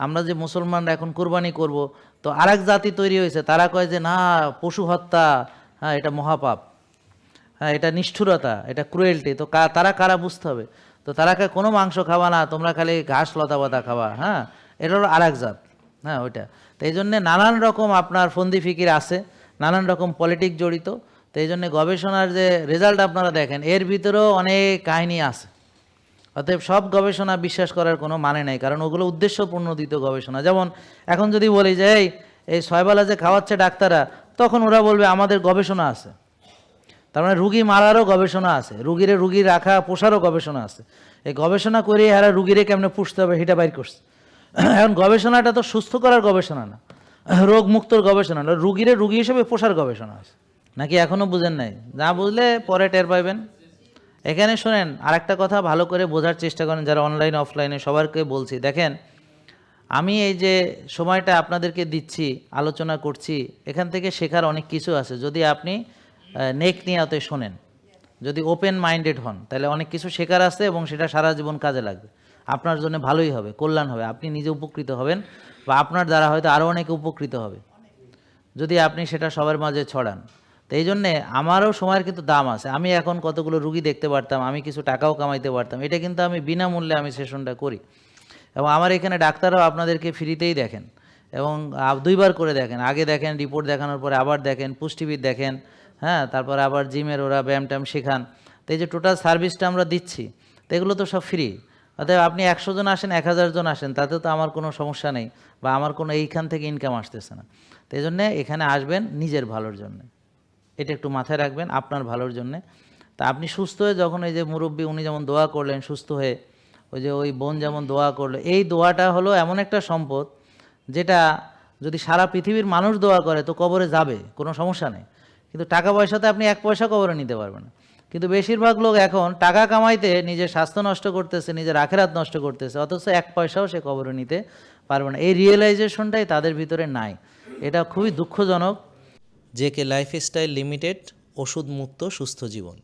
আমরা যে মুসলমানরা এখন কোরবানি করব, তো আরেক জাতি তৈরি হয়েছে, তারা কয় যে না, পশু হত্যা, হ্যাঁ এটা মহাপাপ, হ্যাঁ এটা নিষ্ঠুরতা, এটা ক্রুয়েলটি। তো তারা কারা বুঝতে হবে। তো তারা কোনো মাংস খাওয়া না, তোমরা খালি ঘাস লতা পাতা খাওয়া, হ্যাঁ এটা হলো আরেক জাত, হ্যাঁ ওইটা। তো এই জন্যে নানান রকম আপনার ফন্দি ফিকির আছে, নানান রকম পলিটিক্স জড়িত। তো এই জন্যে গবেষণার যে রেজাল্ট আপনারা দেখেন, এর ভিতরেও অনেক কাহিনী আছে। অতএব সব গবেষণা বিশ্বাস করার কোনো মানে নেই, কারণ ওগুলো উদ্দেশ্যপ্রণোদিত গবেষণা। যেমন এখন যদি বলি যে এই ছয়বেলা যে খাওয়াচ্ছে ডাক্তাররা, তখন ওরা বলবে আমাদের গবেষণা আছে। তার মানে রুগী মারারও গবেষণা আছে, রুগী রাখা পোষারও গবেষণা আছে। এই গবেষণা করে এরা রুগীরে কেমনে পুষতে হবে সেটা বাইর করছে। এখন গবেষণাটা তো সুস্থ করার গবেষণা না, রোগ মুক্তর গবেষণা না, রুগী হিসেবে পোষার গবেষণা আছে। নাকি এখনও বুঝেন নাই? না বুঝলে পরে টের পাইবেন। এখানে শোনেন, আরেকটা কথা ভালো করে বোঝার চেষ্টা করেন, যারা অনলাইন অফলাইনে সবারকে বলছি। দেখেন, আমি এই যে সময়টা আপনাদেরকে দিচ্ছি, আলোচনা করছি, এখান থেকে শেখার অনেক কিছু আছে। যদি আপনি নেক নিয়াতে শোনেন, যদি ওপেন মাইন্ডেড হন, তাহলে অনেক কিছু শেখার আছে এবং সেটা সারা জীবন কাজে লাগবে। আপনার জন্য ভালোই হবে, কল্যাণ হবে, আপনি নিজে উপকৃত হবেন, বা আপনার দ্বারা হয়তো আরও অনেকে উপকৃত হবে যদি আপনি সেটা সবার মাঝে ছড়ান। তো এই জন্যে আমারও সময়ের কিন্তু দাম আছে। আমি এখন কতগুলো রুগী দেখতে পারতাম, আমি কিছু টাকাও কামাইতে পারতাম। এটা কিন্তু আমি বিনামূল্যে আমি সেশনটা করি, এবং আমার এখানে ডাক্তাররাও আপনাদেরকে ফ্রিতেই দেখেন, এবং 2বার করে দেখেন। আগে দেখেন, রিপোর্ট দেখানোর পরে আবার দেখেন, পুষ্টিবিদ দেখেন, হ্যাঁ তারপরে আবার জিমের ওরা ব্যায়াম ট্যায়াম শেখান। তো এই যে টোটাল সার্ভিসটা আমরা দিচ্ছি, তো এগুলো তো সব ফ্রি। অতএব আপনি 100 জন আসেন, 1000 জন আসেন, তাতে তো আমার কোনো সমস্যা নেই, বা আমার কোনো এইখান থেকে ইনকাম আসতেছে না। তো এই জন্যে এখানে আসবেন নিজের ভালোর জন্যে, এটা একটু মাথায় রাখবেন, আপনার ভালোর জন্যে। তা আপনি সুস্থ হয়ে যখন, এই যে মুরব্বী উনি যেমন দোয়া করলেন সুস্থ হয়ে, ওই বোন যেমন দোয়া করলো, এই দোয়াটা হলো এমন একটা সম্পদ, যেটা যদি সারা পৃথিবীর মানুষ দোয়া করে তো কবরে যাবে, কোনো সমস্যা নেই। কিন্তু টাকা পয়সাতে আপনি 1 পয়সা কবরে নিতে পারবেন না। কিন্তু বেশিরভাগ লোক এখন টাকা কামাইতে নিজের স্বাস্থ্য নষ্ট করতেছে, নিজের আখেরাত নষ্ট করতেছে, অথচ 1 পয়সাও সে কবরে নিতে পারবে না। এই রিয়েলাইজেশনটাই তাদের ভিতরে নাই। এটা খুবই দুঃখজনক। জেকে লাইফস্টাইল লিমিটেড, ওষুধ মুক্ত সুস্থ জীবন।